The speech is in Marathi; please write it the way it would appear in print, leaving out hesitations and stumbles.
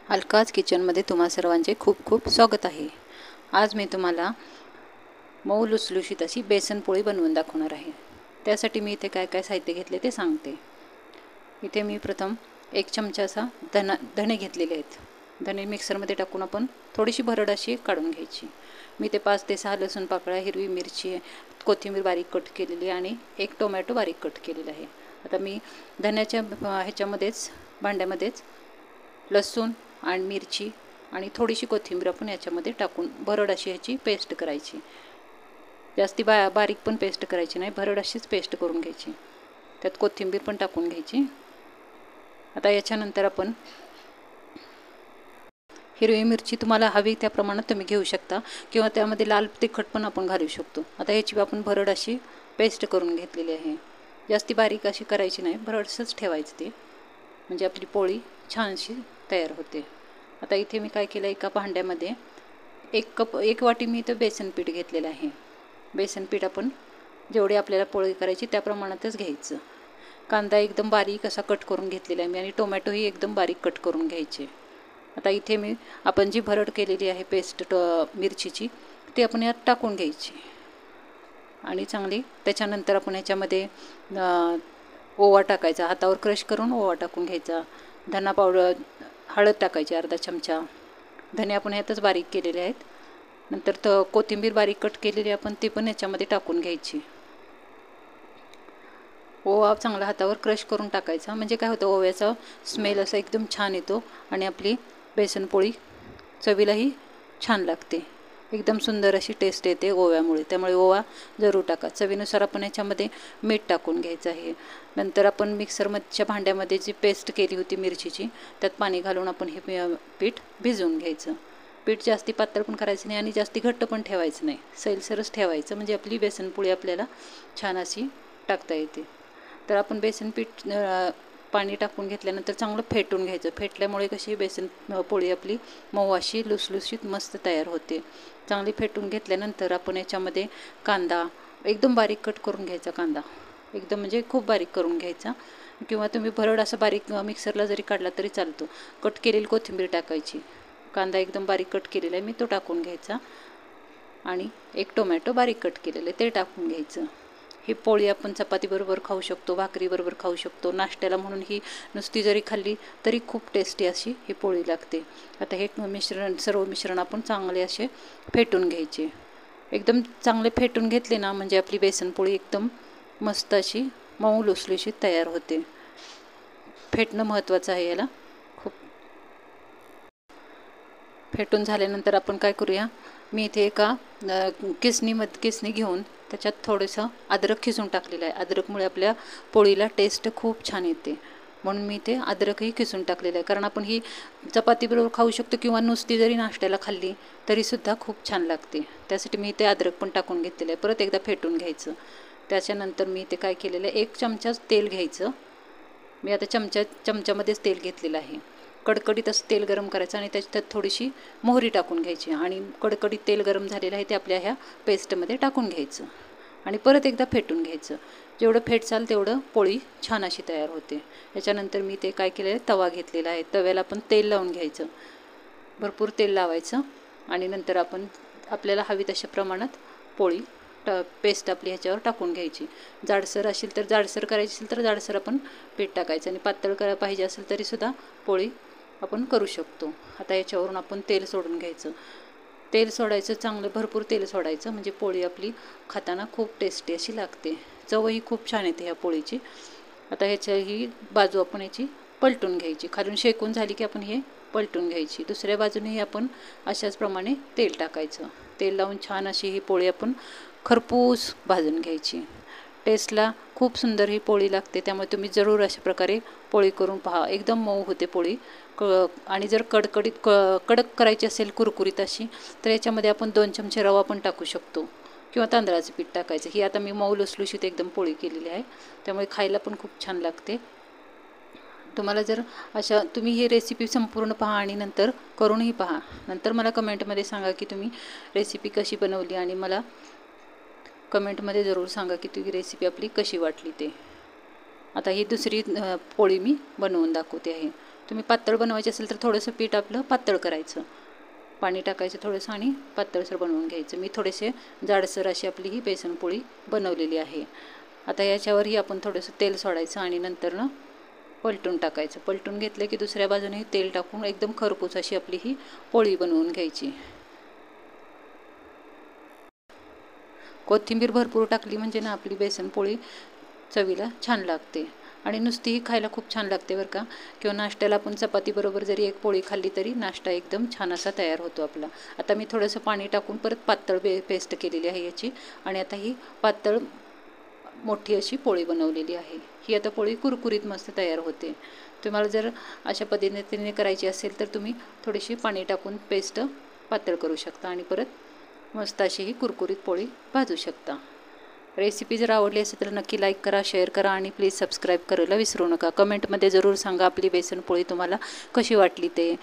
अलकाज किचनमध्ये तुम्हा सर्वांचे खूप खूप स्वागत आहे। आज मी तुम्हाला मऊ लुसलुशीत अशी बेसन पोळी बनवून दाखवणार आहे। त्यासाठी मी इथे काय काय साहित्य घेतले ते सांगते। इथे मी प्रथम 1 चमचाचा धणे घेतलेले आहेत। धणे मिक्सरमध्ये टाकून आपण थोडीशी भरड अशी काढून घ्यायची। मी ते 5 ते 6 लसूण पाकळ्या, हिरवी मिरची, कोथिंबीर बारीक कट केलेली आणि 1 टोमॅटो बारीक कट केलेला आहे। आता मी धण्याच्या ह्याच्यामध्येच भांड्यामध्येच लसूण आणि मिरची आणि थोडीशी कोथिंबीर आपण याच्यामध्ये टाकून भरड अशी ह्याची पेस्ट करायची। जास्ती बारीक पण पेस्ट करायची नाही, भरड अशीच पेस्ट करून घ्यायची। त्यात कोथिंबीर पण टाकून घ्यायची। आता याच्यानंतर आपण हिरवी मिरची तुम्हाला हवी त्या प्रमाणात तुम्ही घेऊ शकता किंवा त्यामध्ये लाल तिखट पण आपण घालू शकतो। आता ह्याची आपण भरड अशी पेस्ट करून घेतलेली आहे। जास्ती बारीक अशी करायची नाही, भरडसच ठेवायचं ते, म्हणजे आपली पोळी छानशी तयार होते। आता इथे मी काय केलं, एका भांड्यामध्ये 1 वाटी मी इथं बेसन पीठ घेतलेलं आहे। बेसन पीठ आपण जेवढी आपल्याला पोळी करायची त्या प्रमाणातच घ्यायचं। कांदा एकदम बारीक असा कट करून घेतलेला आहे मी आणि टोमॅटोही एकदम बारीक कट करून घ्यायचे। आता इथे मी आपण जी भरड केलेली आहे पेस्ट मिरचीची ती आपण यात टाकून घ्यायची आणि चांगली त्याच्यानंतर आपण याच्यामध्ये ओवा टाकायचा, हातावर क्रश करून ओवा टाकून घ्यायचा। धना पावडर, हळद टाकायची अर्धा चमचा, धने आपण यातच बारीक केलेले आहेत। नंतर कोथिंबीर बारीक कट केलेली आपण ती पण याच्यामध्ये टाकून घ्यायची। ओवा चांगला हातावर क्रश करून टाकायचा, म्हणजे काय होतं ओव्याचा स्मेल असा एकदम छान येतो आणि आपली बेसन पोळी चवीलाही छान लागते। एकदम सुंदर अशी टेस्ट येते ओव्यामुळे, त्यामुळे ओवा जरूर टाका। चवीनुसार आपण याच्यामध्ये मीठ टाकून घ्यायचं आहे। नंतर आपण मिक्सरच्या भांड्यामध्ये जी पेस्ट केली होती मिरचीची त्यात पाणी घालून आपण हे पीठ भिजवून घ्यायचं। पीठ जास्ती पातळ पण करायचं नाही आणि जास्ती घट्ट पण ठेवायचं नाही, सैलसरच ठेवायचं, म्हणजे आपली बेसन पोळी आपल्याला छान अशी टाकता येते। तर आपण बेसन पीठ पाणी टाकून घेतल्यानंतर चांगलं फेटून घ्यायचं। फेटल्यामुळे कशी बेसन पोळी आपली मऊ अशी लुसलुशीत मस्त तयार होते। चांगली फेटून घेतल्यानंतर आपण याच्यामध्ये कांदा एकदम बारीक कट करून घ्यायचा, कांदा एकदम म्हणजे खूप बारीक करून घ्यायचा, किंवा तुम्ही भरड असं बारीक मिक्सरला जरी काढला तरी चालतो। कट केलेली कोथिंबीर टाकायची, कांदा एकदम बारीक कट केलेला आहे मी तो टाकून घ्यायचा आणि 1 टोमॅटो बारीक कट केलेलं आहे ते टाकून घ्यायचं। ही पोळी आपण चपातीबरोबर खाऊ शकतो, भाकरीबरोबर खाऊ शकतो, नाश्त्याला म्हणून ही नुसती जरी खाल्ली तरी खूप टेस्टी अशी ही पोळी लागते। आता हे सर्व मिश्रण आपण चांगले असे फेटून घ्यायचे। एकदम चांगले फेटून घेतले ना म्हणजे आपली बेसन पोळी एकदम मस्त अशी मऊ लुसलुशीत तयार होते। फेटणं महत्त्वाचं आहे याला खूप। फेटून झाल्यानंतर आपण काय करूया, मी इथे एका किसणी घेऊन त्याच्यात थोडंसं अद्रक खिसून टाकलेलं आहे। अद्रकमुळे आपल्या पोळीला टेस्ट खूप छान येते, म्हणून मी ते अद्रकही खिसून टाकलेलं आहे। कारण आपण ही चपातीबरोबर खाऊ शकतो किंवा नुसती जरी नाश्त्याला खाल्ली तरीसुद्धा खूप छान लागते, त्यासाठी मी इथे अद्रक पण टाकून घेतलेलं आहे। परत एकदा फेटून घ्यायचं। त्याच्यानंतर मी इथे काय केलेलं आहे, 1 चमचाच तेल घ्यायचं। मी आता चमच्यामध्येच तेल घेतलेलं आहे। कडकडीत असं तेल गरम करायचं आणि त्याच्यात थोडीशी मोहरी टाकून घ्यायची आणि कडकडीत तेल गरम झालेलं आहे ते आपल्या ह्या पेस्टमध्ये टाकून घ्यायचं आणि परत एकदा फेटून घ्यायचं। जेवढं फेटचाल तेवढं पोळी छान अशी तयार होते। याच्यानंतर मी ते काय केलं आहे, तवा घेतलेला आहे। तव्याला आपण तेल लावून घ्यायचं, भरपूर तेल लावायचं आणि नंतर आपण आपल्याला हवी तशा प्रमाणात पोळी पेस्ट आपली ह्याच्यावर टाकून घ्यायची। जाडसर असेल तर जाडसर करायची असेल तर जाडसर आपण पीठ टाकायचं आणि पातळ पाहिजे असेल तरीसुद्धा पोळी आपण करू शकतो। आता याच्यावरून आपण तेल सोडून घ्यायचं। तेल सोडायचं, चांगलं भरपूर तेल सोडायचं, म्हणजे पोळी आपली खाताना खूप टेस्टी अशी लागते, चवही खूप छान येते ह्या पोळीची। आता ह्याची बाजू आपण याची पलटून घ्यायची, खालून शेकून झाली की आपण हे पलटून घ्यायची। दुसऱ्या बाजूनेही आपण अशाच प्रमाणे तेल टाकायचं। तेल लावून छान अशी ही पोळी आपण खरपूस भाजून घ्यायची। टेस्टला खूप सुंदर ही पोळी लागते, त्यामुळे तुम्ही जरूर अशा प्रकारे पोळी करून पहा। एकदम मऊ होते पोळी आणि जर कडक करायची असेल कुरकुरीत अशी तर याच्यामध्ये आपण 2 चमचे रवा पण टाकू शकतो किंवा तांदळाचं पीठ टाकायचं। ही आता मी मऊ लुसलुशीत एकदम पोळी केलेली आहे, त्यामुळे खायला पण खूप छान लागते। तुम्हाला जर तुम्ही ही रेसिपी संपूर्ण पहा आणि नंतर करूनही पहा, नंतर मला कमेंटमध्ये सांगा की तुम्ही रेसिपी कशी बनवली आणि मला कमेंटमध्ये जरूर सांगा की ती रेसिपी आपली कशी वाटली ते। आता ही दुसरी पोळी मी बनवून दाखवते आहे। तुम्ही पातळ बनवायचे असेल तर थोडंसं पीठ आपलं पातळ करायचं, पाणी टाकायचं थोडंसं आणि पातळसर बनवून घ्यायचं. मी थोडेसे जाडसर अशी आपली ही बेसनपोळी बनवलेली आहे. आता याच्यावरही आपण थोडंसं तेल सोडायचं आणि नंतर पलटून टाकायचं. पलटून घेतलं की दुसऱ्या बाजूने तेल टाकून एकदम खरपूस अशी आपली ही पोळी बनवून घ्यायची. कोथिंबीर भरपूर टाकली म्हणजे ना आपली बेसनपोळी चवीला छान लागते आणि नुसतीही खायला खूप छान लागते बरं का. किंवा नाश्त्याला आपण चपातीबरोबर जरी एक पोळी खाल्ली तरी नाश्ता एकदम छान असा तयार होतो आपला. आता मी थोडंसं पाणी टाकून परत पातळ पेस्ट केलेली आहे याची आणि आता ही पातळ मोठी अशी पोळी बनवलेली आहे. ही आता पोळी कुरकुरीत मस्त तयार होते. तुम्हाला जर अशा पद्धतीने करायची असेल तर तुम्ही थोडीशी पाणी टाकून पेस्ट पातळ करू शकता आणि परत मस्त अशी ही कुरकुरीत पोळी भाजू शकता. रेसिपी जर आवडली असेल तर नक्की लाईक करा, शेअर करा आणि प्लीज सबस्क्राईब करायला विसरू नका. कमेंटमध्ये जरूर सांगा आपली बेसनपोळी तुम्हाला कशी वाटली ते.